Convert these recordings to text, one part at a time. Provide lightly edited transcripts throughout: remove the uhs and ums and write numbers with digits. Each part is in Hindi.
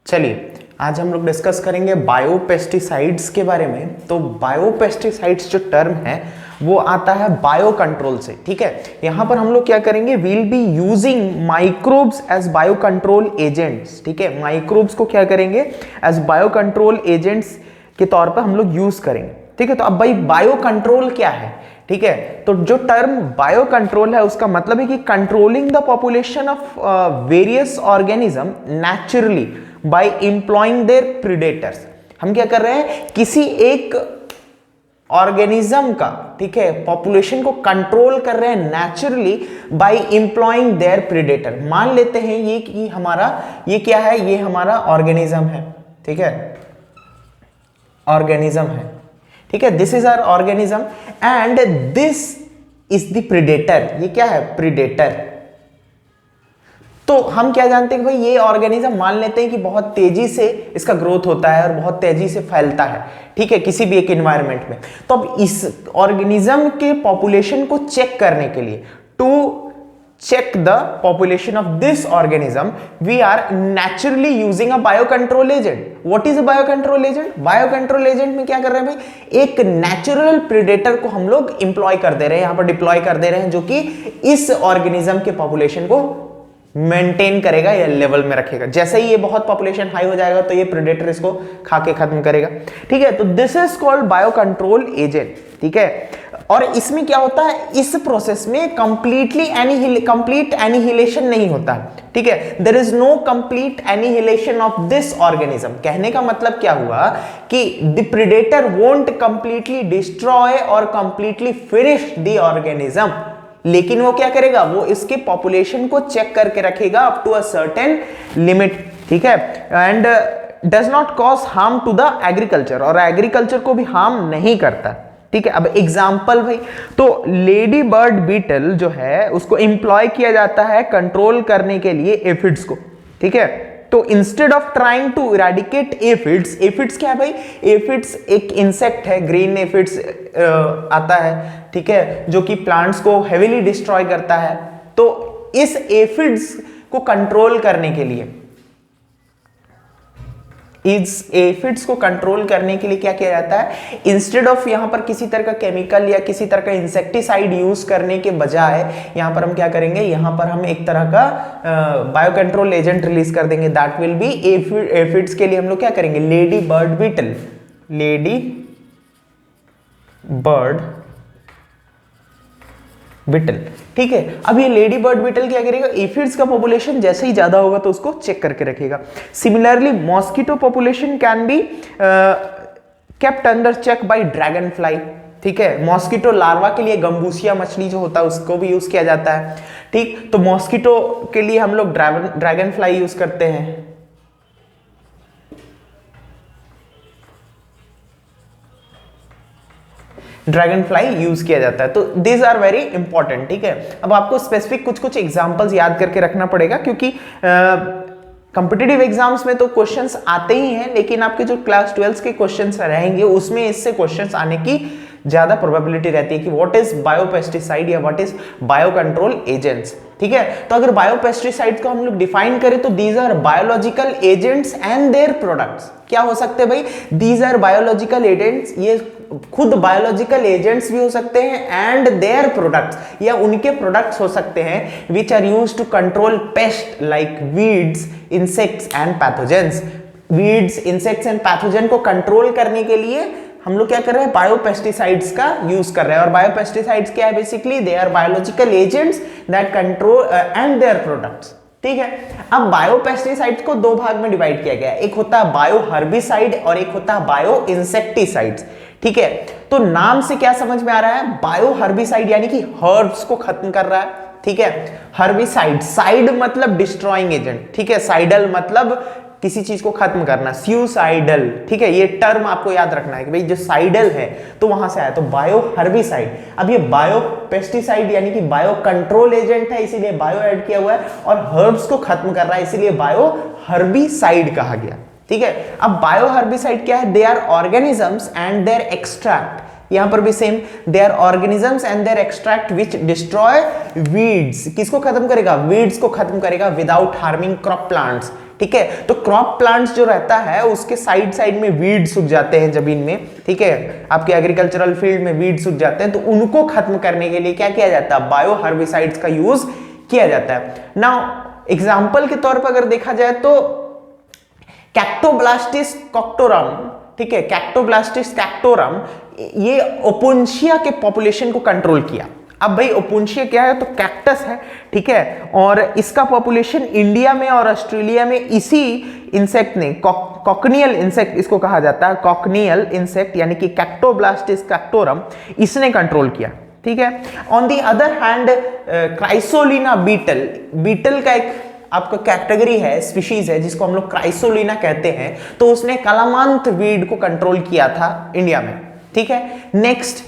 चलिए आज हम लोग डिस्कस करेंगे बायोपेस्टिसाइड्स के बारे में। तो बायोपेस्टिसाइड्स जो टर्म है वो आता है बायो कंट्रोल से, ठीक है। यहां पर हम लोग क्या करेंगे, will be using microbes as bio control agents, ठीक है। माइक्रोब्स को क्या करेंगे, एज बायो कंट्रोल एजेंट्स के तौर पर हम लोग यूज करेंगे, ठीक है। तो अब भाई बायो कंट्रोल क्या है, ठीक है। तो जो टर्म बायो कंट्रोल है उसका मतलब है कि controlling the population of various organism naturally by employing their predators. हम क्या कर रहे हैं, किसी एक ऑर्गेनिज्म का, ठीक है, पॉपुलेशन को कंट्रोल कर रहे हैं naturally by employing their predator. मान लेते हैं ये कि हमारा ये क्या है, ये हमारा ऑर्गेनिज्म है, ठीक है, ऑर्गेनिज्म है, ठीक है। This is our organism and this is the predator. ये क्या है, प्रीडेटर। तो हम क्या जानते हैं कि भाई ये ऑर्गेनिज्म, मान लेते हैं कि बहुत तेजी से इसका ग्रोथ होता है और बहुत तेजी से फैलता है, ठीक है, किसी भी एक एनवायरनमेंट में। तो अब इस ऑर्गेनिज्म के पॉपुलेशन को चेक करने के लिए, to check the population of this organism, we are naturally using a biocontrol agent. What is a biocontrol agent? Biocontrol agent में क्या कर रहे हैं भाई, एक नेचुरल प्रीडेटर को हम लोग इंप्लॉय कर दे रहे हैं, यहां पर डिप्लॉय कर दे रहे हैं, जो कि इस ऑर्गेनिज्म के पॉपुलेशन को मेंटेन करेगा या लेवल में रखेगा। जैसे ही ये बहुत पॉपुलेशन हाई हो जाएगा तो ये प्रेडेटर इसको खा के खत्म करेगा, ठीक है। तो this is called bio control agent, ठीक है। और इसमें क्या होता है, इस प्रोसेस में कंप्लीट एनिहिलेशन नहीं होता है, ठीक है। There is no complete annihilation of this organism. कहने का मतलब क्या हुआ कि the predator won't completely destroy और कंप्लीटली फिनिश द ऑर्गेनिज्म, लेकिन वो क्या करेगा, वो इसके पॉपुलेशन को चेक करके रखेगा up to a certain limit, ठीक है। And does not cause harm to the agriculture, और एग्रीकल्चर को भी हार्म नहीं करता, ठीक है। अब एग्जाम्पल भाई, तो लेडी बर्ड बीटल जो है उसको एम्प्लॉय किया जाता है कंट्रोल करने के लिए एफिड्स को, ठीक है। तो instead of trying to eradicate aphids, aphids क्या है भाई, एफिड्स एक इंसेक्ट है, ग्रीन एफिड्स आता है, ठीक है, जो कि प्लांट्स को हेवीली डिस्ट्रॉय करता है। तो इस एफिड्स को कंट्रोल करने के लिए, इस एफिड्स को कंट्रोल करने के लिए क्या किया जाता है, इंस्टेड ऑफ यहां पर किसी तरह का केमिकल या किसी तरह का इंसेक्टिसाइड यूज करने के बजाय यहां पर हम क्या करेंगे, यहां पर हम एक तरह का बायो कंट्रोल एजेंट रिलीज कर देंगे, दैट विल बी एफिड्स के लिए हम लोग क्या करेंगे, lady bird beetle, lady bird beetle, ठीक है। अब ये लेडी बर्ड बीटल क्या करेगा, एफिड्स का पॉपुलेशन जैसे ही ज्यादा होगा तो उसको चेक करके रखेगा। Similarly mosquito population can be kept under check by dragonfly, ठीक है। मॉस्किटो लार्वा के लिए गंबूसिया मछली जो होता है उसको भी यूज किया जाता है, ठीक। तो मॉस्किटो के लिए हम लोग ड्रैगन फ्लाई यूज करते हैं, ड्रैगन फ्लाई यूज किया जाता है। तो दीज आर वेरी इंपॉर्टेंट, ठीक है। अब आपको स्पेसिफिक कुछ एग्जांपल्स याद करके रखना पड़ेगा, क्योंकि कॉम्पिटिटिव एग्जाम्स में तो क्वेश्चंस आते ही हैं, लेकिन आपके जो क्लास 12 के क्वेश्चंस रहेंगे उसमें इससे क्वेश्चंस आने की ज्यादा प्रोबेबिलिटी रहती है कि व्हाट इज बायोपेस्टिसाइड या what is bio control agents, ठीक है। तो अगर बायोपेस्टिसाइड को हम लोग डिफाइन करें तो these are biological agents and their products. क्या हो सकते हैं भाई, दीज आर बायोलॉजिकल एजेंट्स, ये खुद बायोलॉजिकल एजेंट्स भी हो सकते हैं, एंड देयर प्रोडक्ट्स, या उनके प्रोडक्ट्स हो सकते हैं, which are used to control pest like weeds, insects and pathogens. Weeds, insects and pathogen को कंट्रोल करने के लिए हम लोग क्या कर रहे हैं, बायोपेस्टिसाइड्स का यूज कर रहे हैं। और बायोपेस्टिसाइड्स क्या है, basically they are biological agents that control and their products, ठीक है। अब बायोपेस्टिसाइड्स को दो भाग में डिवाइड किया गया है, एक होता है बायो हर्बिसाइड और एक होता है बायो इंसेक्टिसाइड्स, ठीक है। तो नाम से क्या समझ में आ रहा है, बायो हर्बिसाइड यानी कि हर्ब्स को खत्म कर रहा है, ठीक है। हर्बिसाइड, साइड मतलब डिस्ट्रॉइंग एजेंट, ठीक है, साइडल मतलब किसी चीज को खत्म करना, सुसाइडल, ठीक है। ये टर्म आपको याद रखना है कि भाई जो साइडल है तो वहां से आया, तो बायो हर्बिसाइड। अब ये बायो पेस्टिसाइड यानी कि बायो कंट्रोल एजेंट है, इसीलिए बायो ऐड किया हुआ है, और हर्ब्स को खत्म कर रहा है, इसीलिए बायो हर्बिसाइड कहा गया, ठीक है। अब बायो हर्बिसाइड क्या है, they are organisms and their extract, यहां पर भी same, they are organisms and their extract which destroy weeds. किसको खत्म करेगा, वीड्स को खत्म करेगा विदाउट हार्मिंग क्रॉप प्लांट्स, ठीक है। तो क्रॉप प्लांट्स जो रहता है उसके साइड साइड में वीड्स उग जाते हैं जमीन में, ठीक है, आपके एग्रीकल्चरल फील्ड में वीड्स उग जाते हैं, तो उनको खत्म करने के लिए क्या किया जाता है, बायो हर्बिसाइड्स का यूज किया जाता है। नाउ एग्जांपल के तौर पर अगर देखा जाए तो कैक्टोब्लास्टिस कैक्टोरम, ठीक है, कैक्टोब्लास्टिस कैक्टोरम, ये ओपुंशिया के पॉपुलेशन को कंट्रोल किया। अब भाई ओपुंशिया क्या है, तो कैक्टस है, ठीक है, और इसका पॉपुलेशन इंडिया में और ऑस्ट्रेलिया में इसी इंसेक्ट ने, कॉकनियल इंसेक्ट इसको कहा जाता है, कॉकनियल इंसेक्ट यानी कि कैक्टोब्लास्टिस कैक्टोरम, इसने कंट्रोल किया, ठीक है। On the other hand chrysolina beetle, beetle का एक आपका कैटेगरी है, स्पीशीज है जिसको हम लोग क्राइसोलिना कहते हैं, तो उसने कलामांथ वीड को कंट्रोल किया था इंडिया में, ठीक है। नेक्स्ट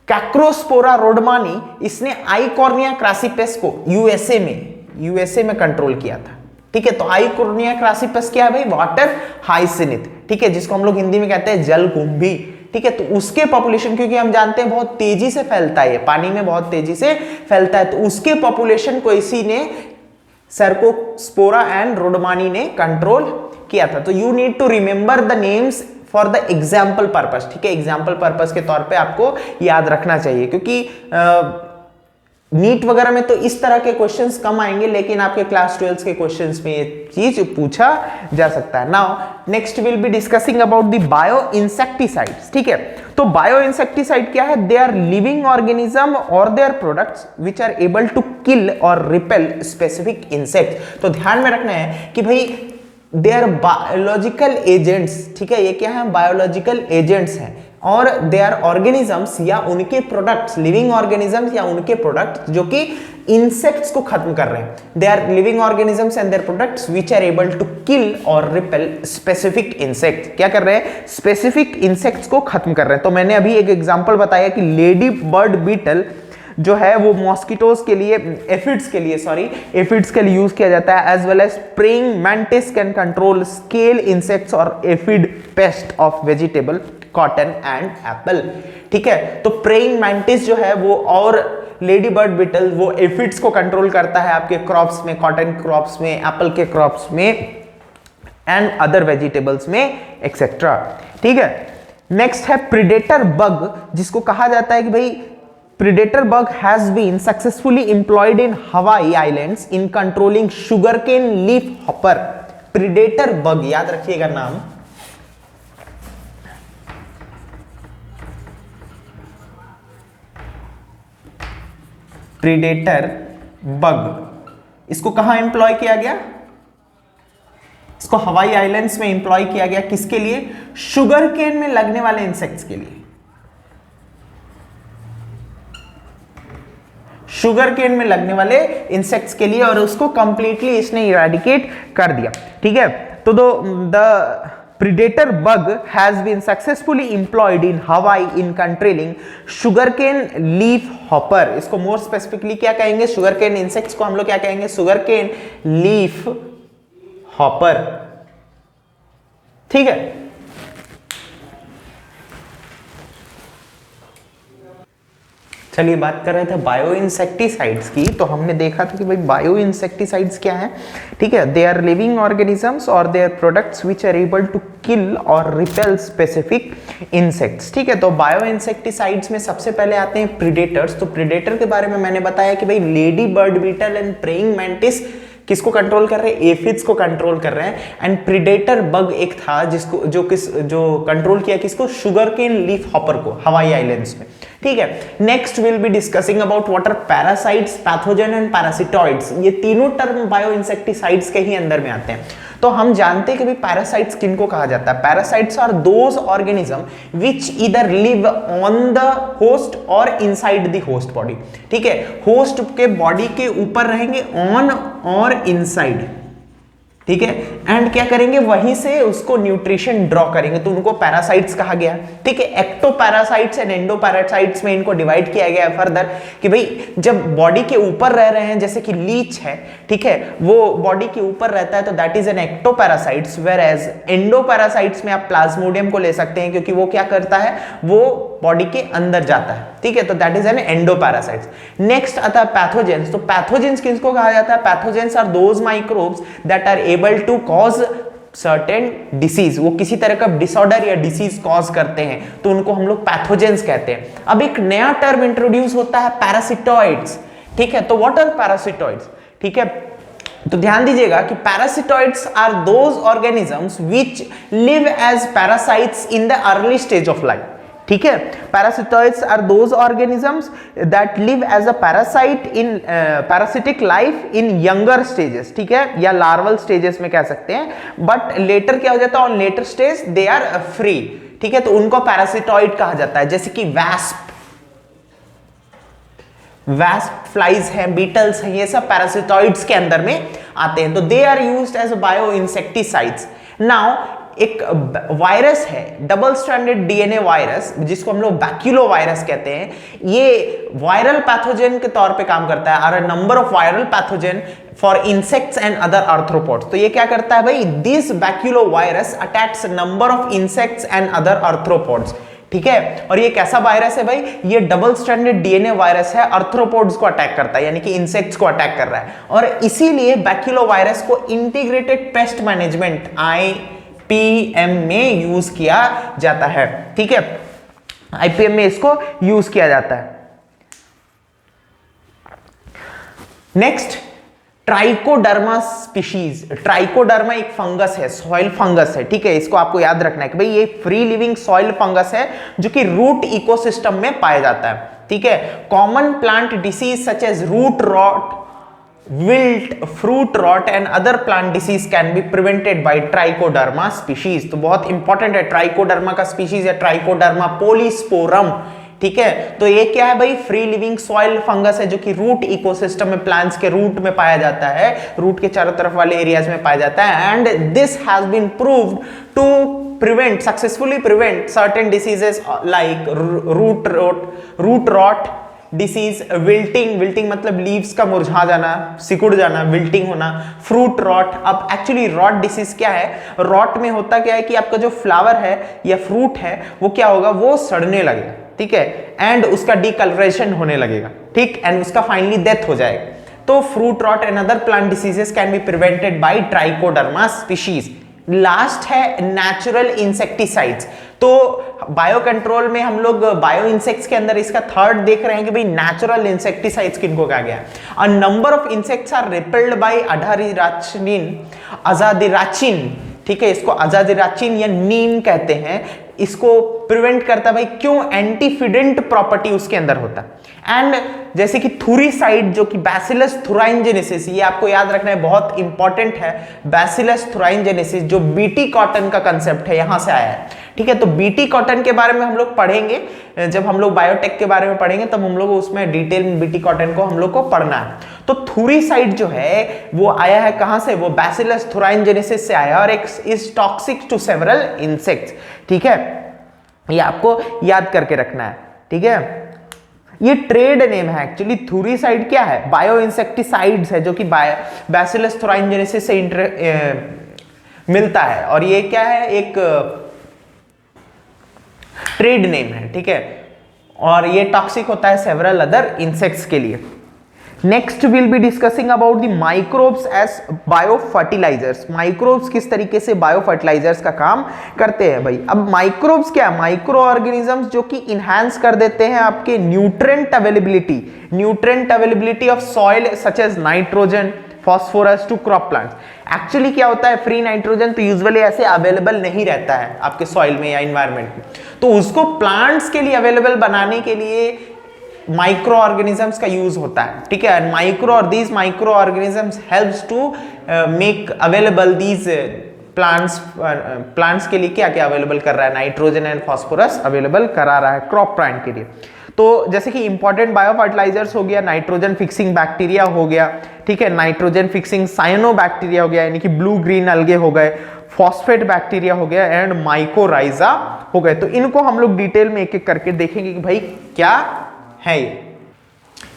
कैक्रोस्पोरा रोडमानी, इसने आइकॉर्निया क्रासिपेस को यूएसए में कंट्रोल किया था, ठीक है। तो आइकॉर्निया क्रासिपेस क्या है भाई, वाटर हाइसिनिथ, ठीक है, जिसको हम लोग हिंदी में कहते हैं जलकुंभी, ठीक है। तो उसके पॉपुलेशन, क्योंकि हम जानते हैं बहुत तेजी से फैलता है, पानी में बहुत तेजी से फैलता है, तो उसके पॉपुलेशन को इसी ने सर्कोस्पोरा एंड रोडमानी ने कंट्रोल किया था। तो you need to remember the names for the example purpose, ठीक है, एग्जाम्पल पर्पस के तौर पे आपको याद रखना चाहिए, क्योंकि नीट वगैरह में तो इस तरह के क्वेश्चंस कम आएंगे, लेकिन आपके क्लास 12 के क्वेश्चंस में ये चीज पूछा जा सकता है। Now next will be discussing about the bio insecticides, ठीक है। तो बायो इंसेक्टिसाइड क्या है, दे आर लिविंग ऑर्गेनिज्म और their products which are able to kill और रिपेल स्पेसिफिक इंसेक्ट। तो ध्यान में रखना है कि भाई दे आर बायोलॉजिकल एजेंट्स, ठीक है, ये क्या है, बायोलॉजिकल एजेंट्स हैं, और दे आर ऑर्गेनिजम्स या उनके प्रोडक्ट्स, लिविंग ऑर्गेनिजम्स या उनके प्रोडक्ट्स जो कि इंसेक्ट्स को खत्म कर रहे हैं। They are living organisms and their products which are able to kill और रिपेल स्पेसिफिक इंसेक्ट। क्या कर रहे हैं, स्पेसिफिक इंसेक्ट्स को खत्म कर रहे हैं। तो मैंने अभी एक एग्जांपल बताया कि लेडी बर्ड बीटल जो है वो मॉस्किटोज के लिए, एफिड्स के लिए यूज किया जाता है, as well as praying mantis can control scale insects और aphid pest of vegetable, cotton and apple, ठीक है। तो प्रेइंग मैंटिस जो है वो, और लेडी बर्ड बीटल वो एफिड्स को कंट्रोल करता है आपके क्रॉप्स में, कॉटन क्रॉप्स में, एप्पल के क्रॉप्स में एंड अदर वेजिटेबल्स में एक्सेट्रा, ठीक है। नेक्स्ट है प्रीडेटर बग, जिसको कहा जाता है कि भाई predator bug has been successfully employed in Hawaii Islands in controlling sugarcane leaf hopper. predator bug याद रखिएगा नाम, predator bug, इसको कहां एम्प्लॉय किया गया, इसको हवाई आइलैंड्स में एम्प्लॉय किया गया, किसके लिए, शुगर केन में लगने वाले इंसेक्ट्स के लिए, शुगर केन में लगने वाले इंसेक्ट्स के लिए, और उसको कंप्लीटली इसने इरेडिकेट कर दिया, ठीक है। तो the predator bug has been successfully employed in Hawaii in controlling sugarcane leaf hopper. इसको मोर स्पेसिफिकली क्या कहेंगे, शुगरकेन इंसेक्ट्स को हम लोग क्या कहेंगे, शुगरकेन लीफ हॉपर, ठीक है। चलिए बात कर रहे थे बायो इंसेक्टिसाइड्स की, तो हमने देखा था कि भाई बायो इंसेक्टिसाइड्स क्या है, ठीक है, दे आर लिविंग ऑर्गेनिजम्स और their products which are able to kill और रिपेल स्पेसिफिक इंसेक्ट्स, ठीक है। तो बायो इंसेक्टिसाइड्स में सबसे पहले आते हैं प्रीडेटर्स। तो प्रीडेटर के बारे में मैंने बताया कि भाई lady bird beetle and praying mantis किसको कंट्रोल कर रहे हैं, एफिड्स को कंट्रोल कर रहे हैं, एंड प्रीडेटर बग एक था जिसको जो कंट्रोल किया किसको, शुगरकेन लीफ हॉपर को, हवाई आइलैंड्स में, ठीक है। Next will be discussing about what are parasites, pathogen and parasitoids. ये तीनों टर्म बायो इंसेक्टिसाइड्स के ही अंदर में आते हैं। तो हम जानते हैं कि भाई पैरासाइट्स किनको कहा जाता है, parasites are those organism which either live on the host और इनसाइड द होस्ट बॉडी, ठीक है, होस्ट के बॉडी के ऊपर रहेंगे, ऑन और इनसाइड, ठीक है, एंड क्या करेंगे, वहीं से उसको न्यूट्रिशन ड्रॉ करेंगे, तो उनको पैरासाइट्स कहा गया, ठीक है। एक्टोपैरासाइट्स एंड एंडोपैरासाइट्स में इनको डिवाइड किया गया है फर्दर, कि भाई जब बॉडी के ऊपर रह रहे हैं, जैसे कि लीच है, ठीक है, वो बॉडी के ऊपर रहता है, तो that is an ectoparasites, whereas endoparasites में आप प्लाज्मोडियम को ले सकते हैं, क्योंकि वो क्या करता है, वो बॉडी के अंदर जाता है, ठीक है, तो that is an endoparasites. Next आता है पैथोजेंस। तो पैथोजेंस किसको कहा जाता है, pathogens are those microbes that are able to cause certain disease, वो किसी तरह का डिसऑर्डर या डिसीज कॉज करते हैं, तो उनको हम लोग पैथोजेंस कहते हैं। अब एक नया टर्म इंट्रोड्यूस होता है पैरासिटॉइड्स, ठीक है। तो व्हाट आर पैरासिटॉइड्स, ठीक है। तो ध्यान दीजिएगा कि parasitoids are those organisms which live as parasites in the early stage of life, ठीक है। Parasitoids are those organisms that live as a parasite in parasitic life in younger stages, ठीक है, या लार्वल स्टेजेस में कह सकते हैं, बट लेटर क्या हो जाता है, on later stage they are free, ठीक है। तो उनको पैरासिटॉइड कहा जाता है, जैसे कि वैस्प फ्लाइज हैं, बीटल्स हैं, ये सब पैरासिटॉइड्स के अंदर में आते हैं। तो they are used as bio insecticides. Now एक वायरस है, डबल स्ट्रैंडेड डीएनए वायरस, जिसको हम लोग बैक्यूलो वायरस कहते हैं, ये वायरल पैथोजन के तौर पे काम करता है। Are a number of viral pathogen for insects and other arthropods. तो ये क्या करता है भाई, this baculovirus attacks number of insects and other arthropods, ठीक है। और ये कैसा वायरस है भाई, ये डबल स्ट्रैंडेड डीएनए वायरस है, आर्थ्रोपोड्स को अटैक करता है, यानी कि इंसेक्ट्स को अटैक कर रहा है। और इसीलिए बैक्यूलो वायरस को इंटीग्रेटेड पेस्ट मैनेजमेंट आईपीएम में यूज किया जाता है, ठीक है। आईपीएम में इसको यूज किया जाता है। Next, trichoderma species. ट्राइकोडर्मा एक फंगस है, सॉइल फंगस है, ठीक है। इसको आपको याद रखना है कि भाई ये फ्री लिविंग सॉइल फंगस है जो कि रूट इकोसिस्टम में पाया जाता है, ठीक है। Common plant disease such as root rot, wilt, fruit rot and other plant disease can be prevented by Trichoderma species. तो बहुत इंपॉर्टेंट है, ट्राइकोडर्मा का स्पीशीज है ट्राइकोडर्मा पोलिस्पोरम, ठीक है। तो ये क्या है भाई, फ्री लिविंग सॉइल फंगस है जो कि रूट इकोसिस्टम में, प्लांट्स के रूट में पाया जाता है, रूट के चारों तरफ वाले एरियाज में पाया जाता है। And this has been proved to prevent, successfully prevent certain diseases like root rot disease, wilting मतलब लीव्स का मुरझा जाना, सिकुड़ जाना, विल्टिंग होना, फ्रूट रॉट। अब एक्चुअली रॉट डिसीज क्या है, रॉट में होता क्या है कि आपका जो फ्लावर है या फ्रूट है वो क्या होगा, वो सड़ने लगेगा, ठीक है, एंड उसका डीकलरेशन होने लगेगा, ठीक, एंड उसका फाइनली डेथ हो जाएगा। तो fruit rot and other plant diseases can be prevented by Trichoderma species. Last है नेचुरल इंसेक्टिसाइड्स। तो बायो कंट्रोल में हम लोग बायो इंसेक्ट्स के अंदर इसका थर्ड देख रहे हैं कि भाई नेचुरल इंसेक्टिसाइड्स किनको कहा गया। A number of insects are repelled by azadirachtin, ठीक है, इसको अजादिराचिन या नीम कहते हैं। इसको प्रिवेंट करता है भाई, क्यों, एंटीफिडेंट प्रॉपर्टी उसके अंदर होता है। एंड जैसे कि थुरिसाइड जो कि बैसिलस थुराइनजेनेसिस, ये आपको याद रखना है, बहुत इंपॉर्टेंट है। बैसिलस थुराइनजेनेसिस जो बीटी कॉटन का कंसेप्ट है, यहां से आया है, ठीक है। तो बीटी कॉटन के बारे में हम लोग पढ़ेंगे, जब हम लोग बायोटेक के बारे में पढ़ेंगे तब हम लोग उसमें डिटेल में बीटी कॉटन को हम लोग को पढ़ना है। तो थुरिसाइड जो है वो आया है कहां से, वो बैसिलस थुराइनजेनेसिस से आया और एक is toxic to several insects, ठीक है। ये आपको याद करके रखना है, ठीक है। ये ट्रेड नेम है एक्चुअली। थुरिसाइड क्या है, बायो इंसेक्टिसाइड्स है जो कि बैसिलस थुराइनजेनेसिस से मिलता है, और ये क्या है, एक ट्रेड नेम है, ठीक है। और ये टॉक्सिक होता है सेवरल अदर इंसेक्ट्स के लिए। Next will be discussing about the microbes as bio fertilizers. Microbes किस तरीके से बायो फर्टिलाइजर्स का काम करते हैं भाई। अब माइक्रोब्स क्या है, माइक्रो ऑर्गेनिजम्स जो कि इनहैंस कर देते हैं आपके nutrient availability of soil such as nitrogen, phosphorus to crop plants. Actually क्या होता है, फ्री नाइट्रोजन तो यूजुअली ऐसे अवेलेबल नहीं रहता है आपके सॉइल में या इन्वायरमेंट में, तो उसको प्लांट्स के लिए अवेलेबल बनाने के लिए माइक्रो ऑर्गेनिजम्स का यूज होता है, ठीक है। these micro organisms helps to make available these plants के लिए क्या क्या अवेलेबल कर रहा है, नाइट्रोजन एंड फॉस्फोरस अवेलेबल करा रहा है क्रॉप प्लांट के लिए। तो जैसे कि इंपॉर्टेंट बायो फर्टिलाइजर्स हो गया, नाइट्रोजन फिक्सिंग बैक्टीरिया हो गया, ठीक है, नाइट्रोजन फिक्सिंग साइनोबैक्टीरिया हो गया, यानी कि ब्लू ग्रीन अलगे हो गए, फॉस्फेट बैक्टीरिया हो गया एंड माइकोराइजा हो गए। तो इनको हम लोग डिटेल में एक एक करके देखेंगे कि भाई क्या है ये।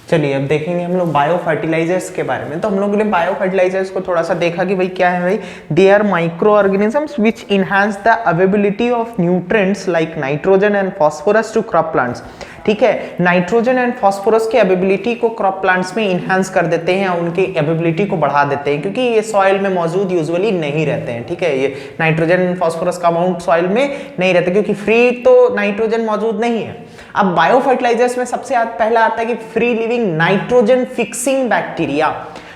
चलिए अब देखेंगे हम लोग बायो फर्टिलाइजर्स के बारे में। तो हम लोगों ने बायो फर्टिलाइजर्स को थोड़ा सा देखा कि भाई क्या है भाई, they are microorganisms which enhance the availability of nutrients like nitrogen and phosphorus to crop plants. ठीक है, नाइट्रोजन एंड फॉस्फोरस की अवेलेबिलिटी को क्रॉप प्लांट्स में इनहांस कर देते हैं, उनकी अवेलेबिलिटी को बढ़ा देते हैं, क्योंकि ये सॉइल में मौजूद यूजुअली नहीं रहते हैं। ठीक है, ये नाइट्रोजन फॉस्फोरस का अमाउंट सॉइल में नहीं रहता, क्योंकि फ्री तो नाइट्रोजन मौजूद नहीं है। अब बायो फर्टिलाइजर्स में सबसे पहला आता है कि free living nitrogen fixing bacteria.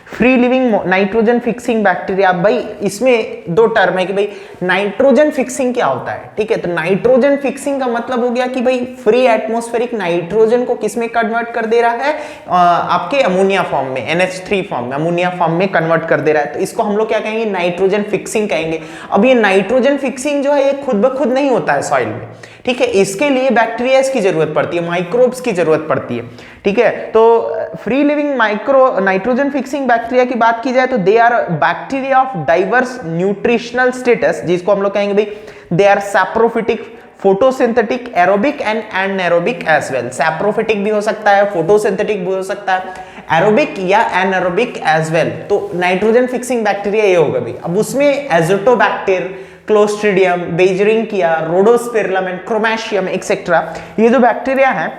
Free living nitrogen fixing bacteria, भाई इसमें दो टर्म है कि भाई नाइट्रोजन फिक्सिंग क्या होता है। ठीक है, तो नाइट्रोजन फिक्सिंग का मतलब हो गया कि भाई फ्री एटमॉस्फेरिक नाइट्रोजन को किसमें कन्वर्ट कर दे रहा है, आपके अमोनिया फॉर्म में, NH3 फॉर्म में, अमोनिया फॉर्म में कन्वर्ट कर दे रहा है। तो इसको हम लोग क्या कहेंगे, नाइट्रोजन फिक्सिंग कहेंगे। अब ये नाइट्रोजन फिक्सिंग जो है ये खुद ब खुद नहीं होता है सॉइल में। ठीक है, इसके लिए बैक्टीरिया की जरूरत पड़ती है, माइक्रोब्स की जरूरत पड़ती है। ठीक है, तो free living micro nitrogen fixing bacteria की बात की जाए तो they are bacteria of diverse nutritional status, जिसको हम लोग कहेंगे भाई they are saprophytic, photosynthetic, aerobic and anaerobic as well. Saprophytic भी हो सकता है, फोटोसिंथेटिक भी हो सकता है, एरोबिक या एनारोबिक एज वेल। तो नाइट्रोजन फिक्सिंग बैक्टीरिया ये होगा भाई। अब उसमें एजोटोबैक्टर, क्लोस्ट्रिडियम, बेजरिंकिया, रोडोस्पिरलम एंड क्रोमेशियम एक्सेट्रा, ये जो बैक्टीरिया हैं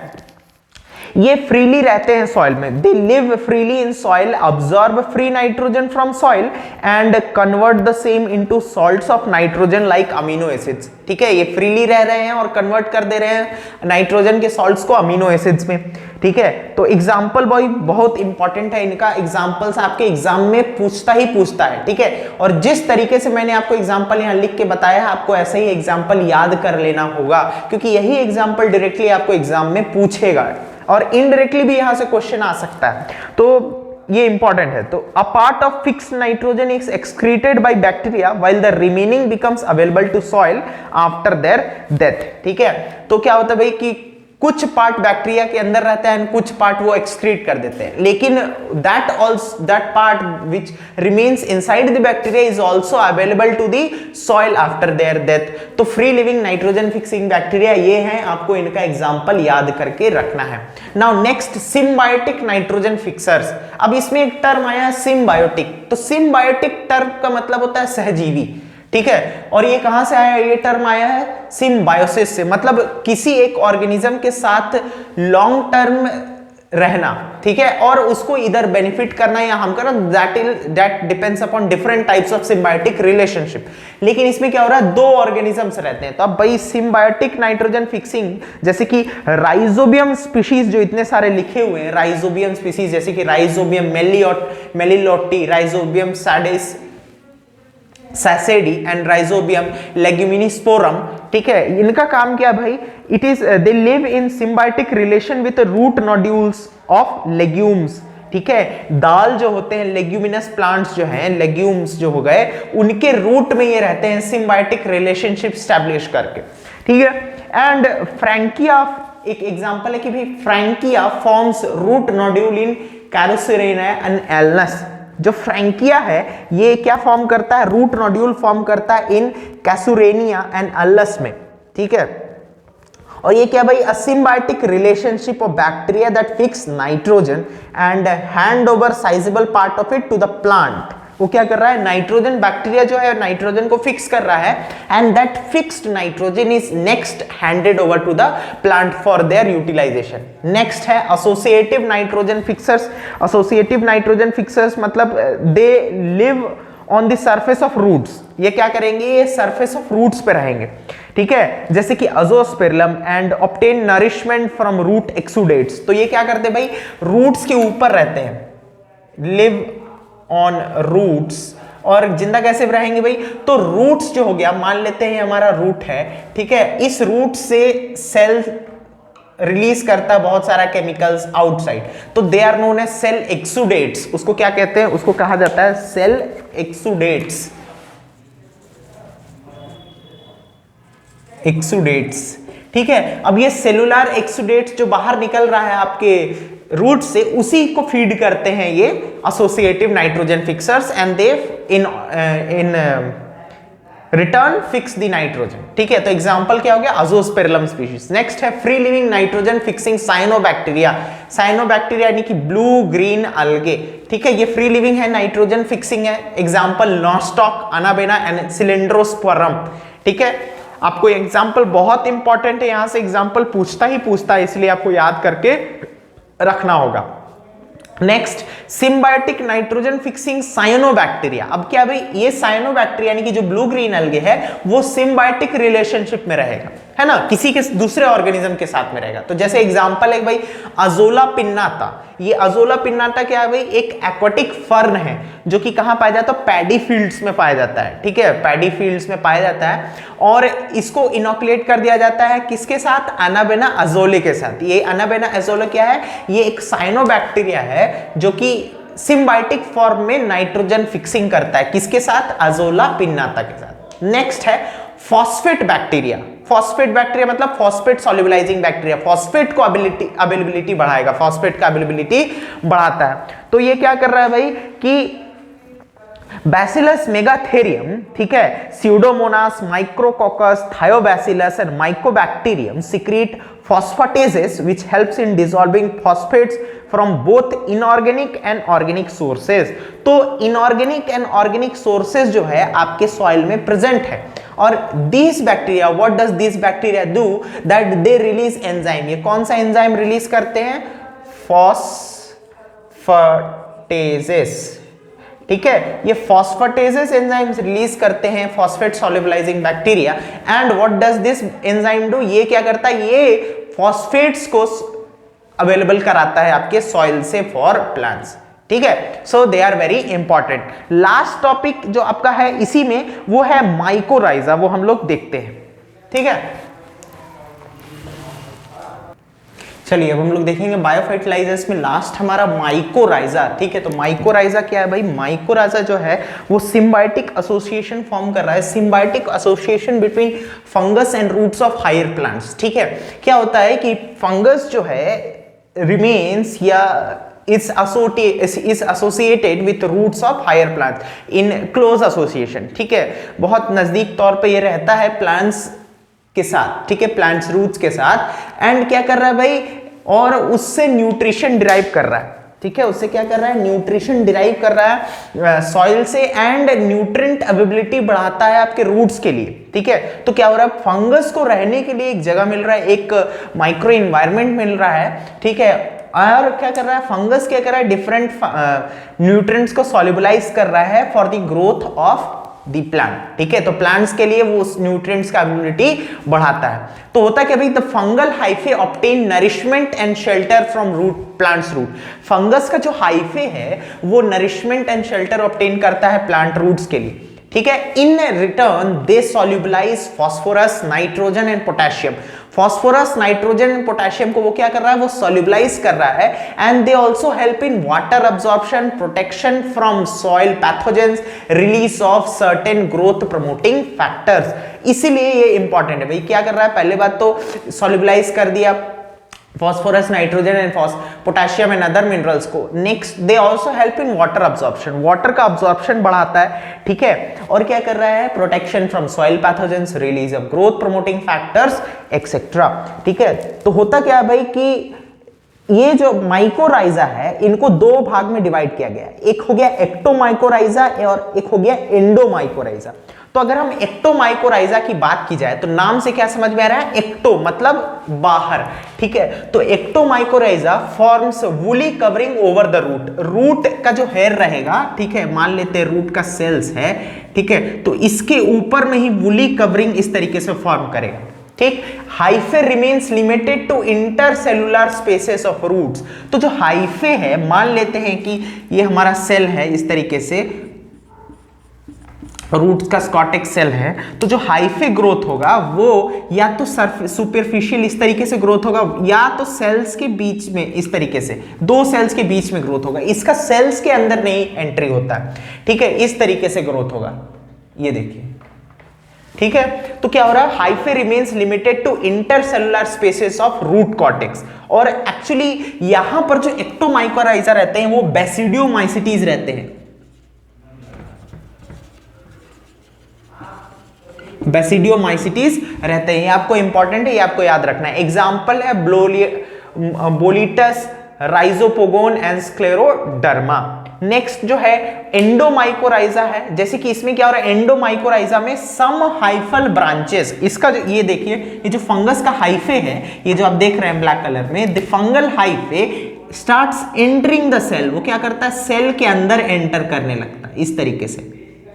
ये फ्रीली रहते हैं सॉइल में। They live freely in soil, absorb free nitrogen from soil and convert the same into salts of nitrogen like amino acids. ठीक है, ये फ्रीली रह रहे हैं और कन्वर्ट कर दे रहे हैं नाइट्रोजन के सॉल्ट्स को अमीनो एसिड्स में। ठीक है, तो एग्जाम्पल बॉय बहुत इंपॉर्टेंट है, इनका एग्जाम्पल्स आपके एग्जाम में पूछता है। ठीक है, और जिस तरीके से मैंने आपको एग्जाम्पल यहाँ लिख के बताया है, आपको ऐसा ही एग्जाम्पल याद कर लेना होगा, क्योंकि यही एग्जाम्पल डायरेक्टली आपको एग्जाम में पूछेगा और इनडायरेक्टली भी यहां से क्वेश्चन आ सकता है। तो ये इंपॉर्टेंट है। तो a part of fixed nitrogen is excreted by bacteria while the remaining becomes available to soil after their death. ठीक है, तो क्या होता है भाई कि कुछ पार्ट बैक्टीरिया के अंदर रहता है, कुछ पार्ट वो एक्सक्रीट कर देते हैं, लेकिन that part which remains inside the bacteria is also available to the soil after their death. तो free living nitrogen fixing bacteria ये हैं, आपको इनका एग्जांपल याद करके रखना है। Now next, symbiotic nitrogen fixers. अब इसमें एक टर्म आया सिम्बायोटिक। तो सिम्बायोटिक टर्म का मतलब होता है सहजीवी। ठीक है, और ये कहां से आया, ये टर्म आया है सिम्बायोसिस से, मतलब किसी एक ऑर्गेनिज्म के साथ लॉन्ग टर्म रहना। ठीक है, और उसको इधर बेनिफिट करना या हम करना, that depends upon different types of symbiotic relationship. लेकिन इसमें क्या हो रहा है, दो ऑर्गेनिजम्स रहते हैं। तो अब भाई सिम्बायोटिक नाइट्रोजन फिक्सिंग, जैसे कि राइजोबियम स्पीशीज जो इतने सारे लिखे हुए हैं, राइजोबियम स्पीशीज जैसे कि राइजोबियम मेलिलोटी, राइजोबियम सैसेडी एंड राइजोबियम लेग्यूमिनिस्पोरम। ठीक है, इनका काम क्या भाई, it is they live in symbiotic relation with root nodules of legumes. ठीक है, दाल जो होते हैं, लेग्यूमिनस प्लांट्स जो हैं, लेग्यूम्स जो हो गए, उनके रूट में ये रहते हैं सिम्बायोटिक रिलेशनशिप स्टैब्लिश करके। ठीक है, एंड फ्रैंकिया एक एग्जांपल है कि भाई Frankia forms root nodule in Casuarina and Alnus. जो फ्रैंकिया है ये क्या फॉर्म करता है, रूट नोड्यूल फॉर्म करता है इन कैसुरेनिया एंड अल्लस में। ठीक है, और ये क्या भाई, a symbiotic relationship of bacteria that fix nitrogen and hand over sizeable part of it to the plant. वो क्या कर रहा है, नाइट्रोजन, बैक्टीरिया जो है नाइट्रोजन को फिक्स कर रहा है, and that fixed nitrogen is next handed over to the plant for their utilisation. Next है associative nitrogen fixers. Associative nitrogen fixers मतलब they live on the surface of roots. ये क्या करेंगे, ये सरफेस ऑफ रूट्स पे रहेंगे। ठीक है, जैसे कि Azospirillum and obtain nourishment from root exudates. तो ये क्या करते हैं भाई, रूट्स के ऊपर रहते हैं, लिव ऑन रूट्स। और जिंदा कैसे रहेंगे भाई, तो रूट्स जो हो गया, मान लेते हैं हमारा रूट है। ठीक है, इस रूट से सेल रिलीज करता है बहुत सारा केमिकल्स आउटसाइड, तो they are known as cell exudates. उसको क्या कहते हैं, उसको कहा जाता है सेल एक्सुडेट्स। ठीक है, अब ये सेलुलर एक्सुडेट्स जो बाहर निकल रहा है आपके रूट से, उसी को फीड करते हैं ये associative nitrogen fixers, and they return fix the nitrogen. ठीक है, तो एग्जांपल क्या हो गया, अजोस्पेरिलम स्पीशीज। नेक्स्ट है free living nitrogen fixing cyanobacteria. Cyanobacteria यानी कि ब्लू ग्रीन अलगे। ठीक है, ये फ्री लिविंग है, नाइट्रोजन फिक्सिंग है। Example Nostoc, Anabaena and Cylindrospermum. ठीक है, आपको एग्जांपल बहुत इंपॉर्टेंट है, यहां से एग्जांपल पूछता है, इसलिए आपको याद करके रखना होगा। Next symbiotic nitrogen fixing cyanobacteria. अब क्या भाई, ये साइनोबैक्टीरिया यानी कि जो ब्लू ग्रीन अलगे है वो सिम्बायोटिक रिलेशनशिप में रहेगा, है ना, किसी के दूसरे ऑर्गेनिज्म के साथ में रहेगा। तो जैसे एग्जांपल है भाई अजोला पिन्नाटा। ये अजोला पिन्नाटा क्या है भाई, एक एक्वाटिक फर्न है जो कि कहां पाया जाता है, पैडी फील्ड्स में पाया जाता है। ठीक है, पैडी फील्ड्स में पाया जाता है और इसको इनोकुलेट कर दिया जाता है किसके साथ, अनाबेना अजोले के साथ। ये अनाबेना अजोले क्या है, ये एक साइनोबैक्टीरिया है जो कि सिम्बायोटिक फॉर्म में नाइट्रोजन फिक्सिंग करता है, किसके साथ, अजोला पिन्नाटा के साथ। नेक्स्ट है फॉस्फेट बैक्टीरिया। फॉस्फेट बैक्टीरिया मतलब फॉस्फेट सॉल्युबलाइजिंग बैक्टीरिया, फॉस्फेट को अवेलेबिलिटी बढ़ाएगा, फॉस्फेट का अवेलेबिलिटी बढ़ाता है। तो ये क्या कर रहा है भाई कि बैसिलस मेगाथेरियम, ठीक है, Pseudomonas, micrococcus, Thiobacillus and Mycobacterium secrete phosphatases which helps in dissolving phosphates from both inorganic and organic sources। तो inorganic and organic sources जो है आपके सॉइल में प्रेजेंट है और these bacteria, what does these bacteria do, that they release enzyme। ये कौन सा एंजाइम रिलीज करते हैं, फॉस्फेटेजेस। ठीक है, ये फॉस्फेटेजेस एंजाइम्स रिलीज करते हैं, phosphate solubilising bacteria. And what does this enzyme do, ये क्या करता है, ये फॉस्फेट्स को अवेलेबल कराता है आपके सॉइल से फॉर प्लांट्स। ठीक है, so they are very important. Last topic जो आपका है इसी में वो है माइकोराइजा, वो हम लोग देखते हैं। ठीक है, चलिए अब हम लोग देखेंगे बायोफर्टिलाइजर्स में लास्ट हमारा माइकोराइजा। ठीक है, तो माइकोराइजा क्या है भाई, माइकोराइजा जो है वो सिम्बायोटिक एसोसिएशन फॉर्म कर रहा है, symbiotic association between fungus and roots of higher plants. ठीक है, क्या होता है कि फंगस जो है रिमेन्स या is associated with roots of higher plants in close association। ठीक है, बहुत नजदीक तौर पे ये रहता है प्लांट्स के साथ। ठीक है, प्लांट्स रूट्स के साथ। एंड क्या कर रहा है भाई, और उससे न्यूट्रिशन डिराइव कर रहा है। ठीक है, उससे क्या कर रहा है, न्यूट्रिशन डिराइव कर रहा है सॉइल से एंड न्यूट्रिएंट अवेलेबिलिटी बढ़ाता है आपके रूट्स के लिए। ठीक है, तो क्या हो रहा है, फंगस को रहने के लिए एक जगह मिल रहा है, एक माइक्रो इन्वायरमेंट मिल रहा है। ठीक है, और क्या कर रहा है, फंगस क्या कर रहा है, डिफरेंट न्यूट्रिएंट्स को सॉल्युबलाइज कर रहा है for the growth of the plant. ठीक है, तो प्लांट्स के लिए वो उस न्यूट्रिएंट्स का एबिलिटी बढ़ाता है। तो होता है कि भाई the fungal hyphae obtain nourishment and shelter from root plants root. Fungus का जो हाइफे है वो नरिशमेंट एंड शेल्टर ऑब्टेन करता है प्लांट रूट्स के लिए। ठीक है, in return they solubilise phosphorus, nitrogen and potassium. Phosphorus, nitrogen and potassium को वो क्या कर रहा है, वो सॉल्युबलाइज कर रहा है। And they also help in water absorption, protection from soil pathogens, release of certain growth promoting factors. इसीलिए ये इंपॉर्टेंट है भाई, क्या कर रहा है, पहले बात तो सॉल्युबलाइज कर दिया phosphorus, nitrogen and potassium and other minerals को। Next they also help in water absorption, water का अब्जॉर्प्शन बढ़ाता है। ठीक है, और क्या कर रहा है, protection from soil pathogens, release of growth promoting factors etcetera. ठीक है, तो होता क्या है भाई कि ये जो माइकोराइजा है इनको दो भाग में डिवाइड किया गया है, एक हो गया एक्टोमाइकोराइजा और एक हो गया एंडोमाइकोराइजा। तो अगर हम एक्टोमाइकोराइजा की बात की जाए तो नाम से क्या समझ में आ रहा है, एक्टो मतलब बाहर। ठीक है, तो ectomycorrhiza forms woolly covering over the root. Root का जो हेयर रहेगा, ठीक है, मान लेते हैं रूट का सेल्स है, ठीक है, तो इसके ऊपर में ही वुली कवरिंग इस तरीके से फॉर्म करेगा। ठीक, hyphae remains limited to intercellular spaces of roots. तो जो हाइफे है, मान लेते हैं कि ये हमारा सेल है, इस तरीके से रूट का स्कॉटिक सेल है, तो जो हाइफे ग्रोथ होगा वो या तो सुपरफिशियल इस तरीके से ग्रोथ होगा या तो सेल्स के बीच में इस तरीके से, दो सेल्स के बीच में ग्रोथ होगा। इसका सेल्स के अंदर नहीं एंट्री होता है। ठीक है, इस तरीके से ग्रोथ होगा, ये देखिए। ठीक है, तो क्या हो रहा है, hyphae remains limited to intercellular spaces of root cortex. और एक्चुअली यहां पर जो एक्टोमाइकोराइजा रहते हैं वो बेसिडियोमाइसिटीज रहते हैं। बेसिडियोमाइसिटीज रहते हैं। ये आपको इंपॉर्टेंट है, ये आपको याद रखना है। एग्जाम्पल है बोलिटस, राइजोपोगोन एंड स्क्लेरोडर्मा। नेक्स्ट जो है एंडोमाइकोराइजा है। जैसे कि इसमें क्या हो रहा है, एंडोमाइकोराइजा में सम हाइफल ब्रांचेस, इसका जो ये देखिए, ये जो फंगस का हाइफे है, ये जो आप देख रहे हैं ब्लैक कलर में, the fungal hyphae starts entering the cell. वो क्या करता है, सेल के अंदर एंटर करने लगता है इस तरीके से,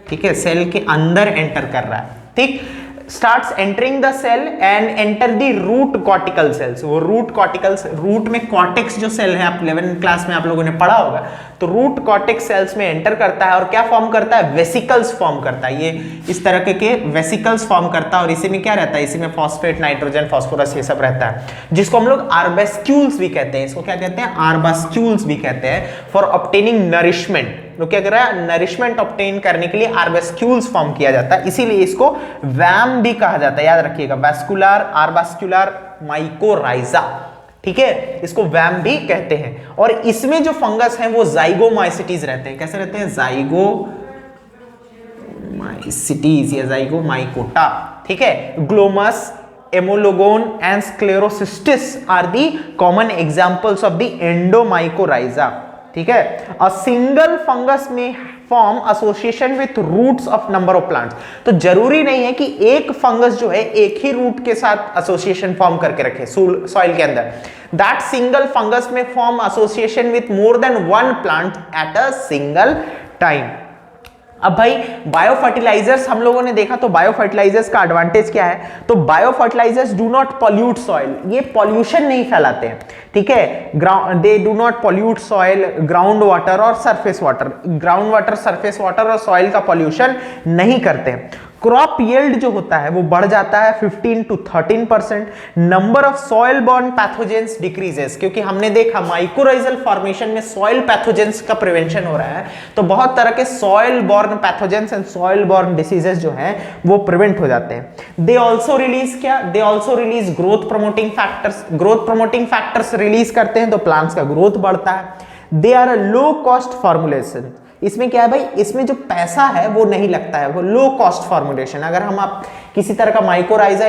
ठीक है, सेल के अंदर एंटर कर रहा है, ठीक। Starts entering the cell and enter the root cortical cells. वो रूट कॉर्टिकल्स, रूट में कॉर्टेक्स जो सेल है, आप 11th क्लास में आप लोगों ने पढ़ा होगा, तो रूट कॉर्टेक्स सेल्स में एंटर करता है और क्या फॉर्म करता है, वेसिकल्स फॉर्म करता है। ये इस तरह के वेसिकल्स फॉर्म करता है और इसी में क्या रहता है, इसी में फॉस्फेट, नाइट्रोजन, फास्फोरस, ये सब रहता है, जिसको हम लोग आर्बेस्क्यूल्स भी कहते हैं। इसको क्या कहते हैं, आर्बेस्क्यूल्स भी कहते हैं। फॉर ऑब्टेनिंग नरिशमेंट, तो क्या कर रहा है, नरिशमेंट ऑब्टेन करने के लिए आर्बेस्क्यूल्स फॉर्म किया जाता है, इसीलिए इसको वैम भी कहा जाता है, याद रखिएगा, वैस्कुलर आर्बेस्क्युलर माइकोराइजा, ठीक है, इसको वैम भी कहते हैं। और इसमें जो फंगस है वो जाइगोमाइसिटीज रहते हैं। कैसे रहते हैं, जाइगोमाइसिटीज या जाइगोमाइकोटा, ठीक है। ग्लोमस, एमोलोगोन and Sclerocystis are the common examples of the endomycorrhiza, ठीक है। अ सिंगल फंगस में form association with roots of number of plants. तो जरूरी नहीं है कि एक फंगस जो है एक ही रूट के साथ एसोसिएशन फॉर्म करके रखे सॉइल के अंदर। दैट सिंगल फंगस में form association with more than one plant at a single time. अब भाई बायो फर्टिलाइजर्स हम लोगों ने देखा, तो बायो फर्टिलाइजर्स का एडवांटेज क्या है, तो bio fertilisers do not pollute soil, ये पॉल्यूशन नहीं फैलाते हैं, ठीक है। They do not pollute soil, ground water और surface water, ground water, surface water और सॉइल का पॉल्यूशन नहीं करते हैं। क्रॉप यील्ड जो होता है वो बढ़ जाता है 15 to 13%। Number of soil born pathogens decreases, क्योंकि हमने देखा माइकोराइजल फॉर्मेशन में सॉइल पैथोजेंस का प्रिवेंशन हो रहा है, तो बहुत तरह के soil born pathogens and soil born diseases जो हैं वो प्रिवेंट हो जाते हैं। दे ऑल्सो रिलीज क्या, they also release growth promoting factors. Growth promoting factors release करते हैं तो प्लांट्स का ग्रोथ बढ़ता है। They are a low cost formulation. इसमें क्या है भाई, इसमें जो पैसा है वो नहीं लगता है, वो लो कॉस्ट फॉर्मुलेशन। अगर हम आप किसी तरह का माइकोराइजा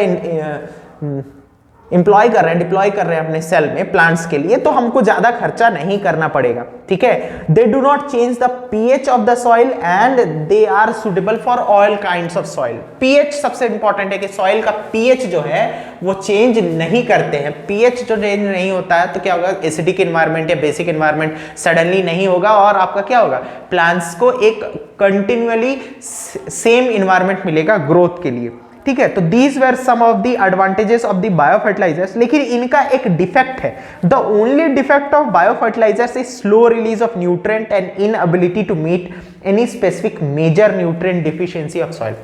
इंप्लॉय कर रहे हैं, डिप्लॉय कर रहे हैं अपने सेल में प्लांट्स के लिए, तो हमको ज्यादा खर्चा नहीं करना पड़ेगा, ठीक है। They do not change the pH of the soil and they are suitable for all kinds of soil. PH सबसे इंपॉर्टेंट है कि सॉइल का पीएच जो है वो चेंज नहीं करते हैं। पीएच जो चेंज नहीं होता है तो क्या होगा, एसिडिक एनवायरनमेंट या बेसिक एनवायरनमेंट सडनली नहीं होगा और आपका क्या होगा, प्लांट्स को एक कंटिन्यूअली सेम एनवायरनमेंट मिलेगा ग्रोथ के लिए, ठीक है। तो these were some of the advantages of the bio fertilizers. लेकिन इनका एक डिफेक्ट है, the only defect of bio fertilizers is slow release of nutrient and inability to meet any specific major nutrient deficiency of soil.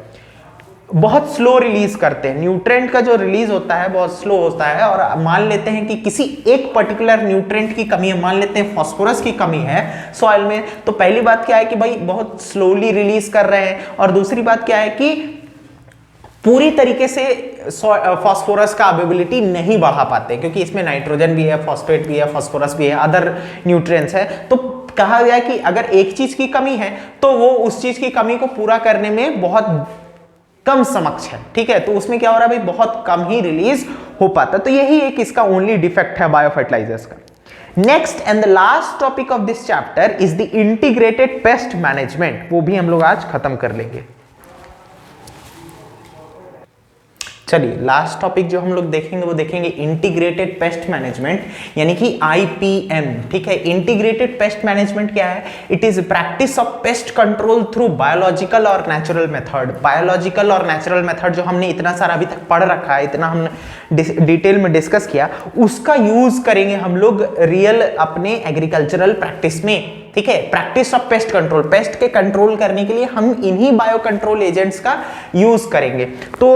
बहुत स्लो रिलीज करते हैं, न्यूट्रिएंट का जो रिलीज होता है बहुत स्लो होता है। और मान लेते हैं कि किसी एक पर्टिकुलर न्यूट्रिएंट की कमी है, मान लेते हैं फास्फोरस की कमी है सॉइल में, तो पहली बात क्या है कि भाई बहुत स्लोली रिलीज कर रहे हैं, और दूसरी बात क्या है कि पूरी तरीके से फास्फोरस का अवेलेबिलिटी नहीं बढ़ा पाते, क्योंकि इसमें नाइट्रोजन भी है, फॉस्फेट भी है, फास्फोरस भी है, अदर न्यूट्रिएंट्स है। तो कहा गया कि अगर एक चीज की कमी है तो वो उस चीज की कमी को पूरा करने में बहुत कम समक्ष है, ठीक है। तो उसमें क्या हो रहा है भाई, बहुत कम ही रिलीज हो पाता। तो यही एक इसका ओनली डिफेक्ट है बायो फर्टिलाइजर्स का। Next and the last topic of this chapter is the integrated pest management. वो भी हम लोग आज खत्म कर लेंगे। चलिए लास्ट टॉपिक जो हम लोग देखेंगे वो देखेंगे इंटीग्रेटेड पेस्ट मैनेजमेंट, यानी कि IPM, ठीक है। इंटीग्रेटेड पेस्ट मैनेजमेंट क्या है, it is practice of pest control through biological और नेचुरल मेथड। बायोलॉजिकल और नेचुरल मेथड जो हमने इतना सारा अभी तक पढ़ रखा है, इतना हमने डिटेल में डिस्कस किया, उसका यूज करेंगे हम लोग रियल अपने एग्रीकल्चरल प्रैक्टिस में, ठीक है। Practice of pest control, paste के कंट्रोल करने के लिए हम इन्हीं बायो कंट्रोल एजेंट्स का यूज करेंगे। तो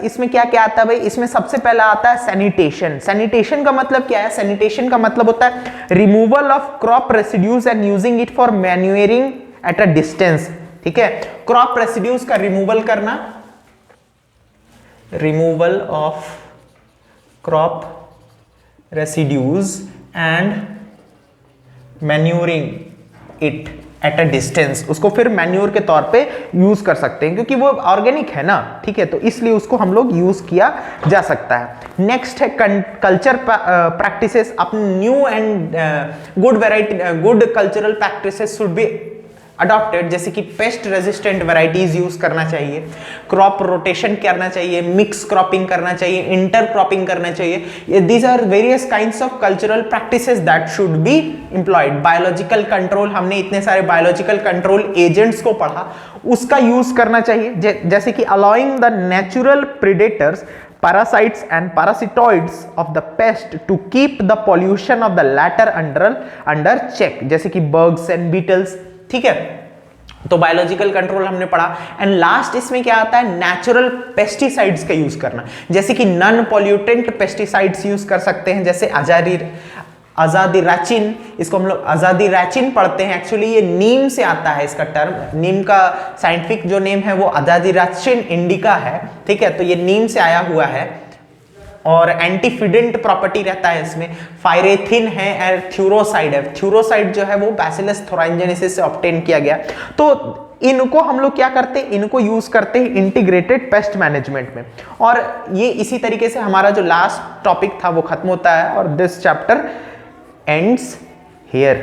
इसमें क्या क्या आता है भाई, इसमें सबसे पहला आता है सैनिटेशन। सैनिटेशन का मतलब क्या है, सैनिटेशन का मतलब होता है removal of crop residues and using it for manuring at a distance, ठीक है। क्रॉप रेसिड्यूज का रिमूवल करना, removal of crop residues and manuring it at a distance, उसको फिर मैन्योर के तौर पे यूज कर सकते हैं क्योंकि वो ऑर्गेनिक है ना, ठीक है, तो इसलिए उसको हम लोग यूज किया जा सकता है। नेक्स्ट है कल्चर प्रैक्टिसेस। अपने new and good cultural practices should be adopted, जैसे कि पेस्ट रेजिस्टेंट वैरायटीज यूज करना चाहिए, क्रॉप रोटेशन करना चाहिए, मिक्स क्रॉपिंग करना चाहिए, इंटर क्रॉपिंग करना चाहिए। These are various kinds of cultural practices that should be employed. Biological control, हमने इतने सारे बायोलॉजिकल कंट्रोल एजेंट्स को पढ़ा, उसका यूज करना चाहिए, जैसे कि allowing the natural predators, parasites and parasitoids of the pest to keep the pollution of the latter under check, जैसे कि bugs and beetles, ठीक है। तो बायोलॉजिकल कंट्रोल हमने पढ़ा। एंड लास्ट इसमें क्या आता है, नेचुरल पेस्टिसाइड्स का यूज करना, जैसे कि नॉन पॉल्यूटेंट पेस्टिसाइड्स यूज कर सकते हैं, जैसे अजादिराचिन, इसको हम लोग अजादिराचिन पढ़ते हैं, एक्चुअली ये नीम से आता है इसका टर्म, नीम का साइंटिफिक जो नेम है वो अजादिराचिन इंडिका है, ठीक है, तो ये नीम से आया हुआ है और एंटीफिडेंट प्रॉपर्टी रहता है इसमें। फायरेथिन है और थ्यूरोसाइड है, थ्यूरोसाइड जो है वो बैसिलस थोराइंजेनेसिस से ऑब्टेन किया गया। तो इनको हम लोग क्या करते हैं, इनको यूज करते हैं इंटीग्रेटेड पेस्ट मैनेजमेंट में। और ये इसी तरीके से हमारा जो लास्ट टॉपिक था वो खत्म होता है और दिस चैप्टर एंड्स हियर।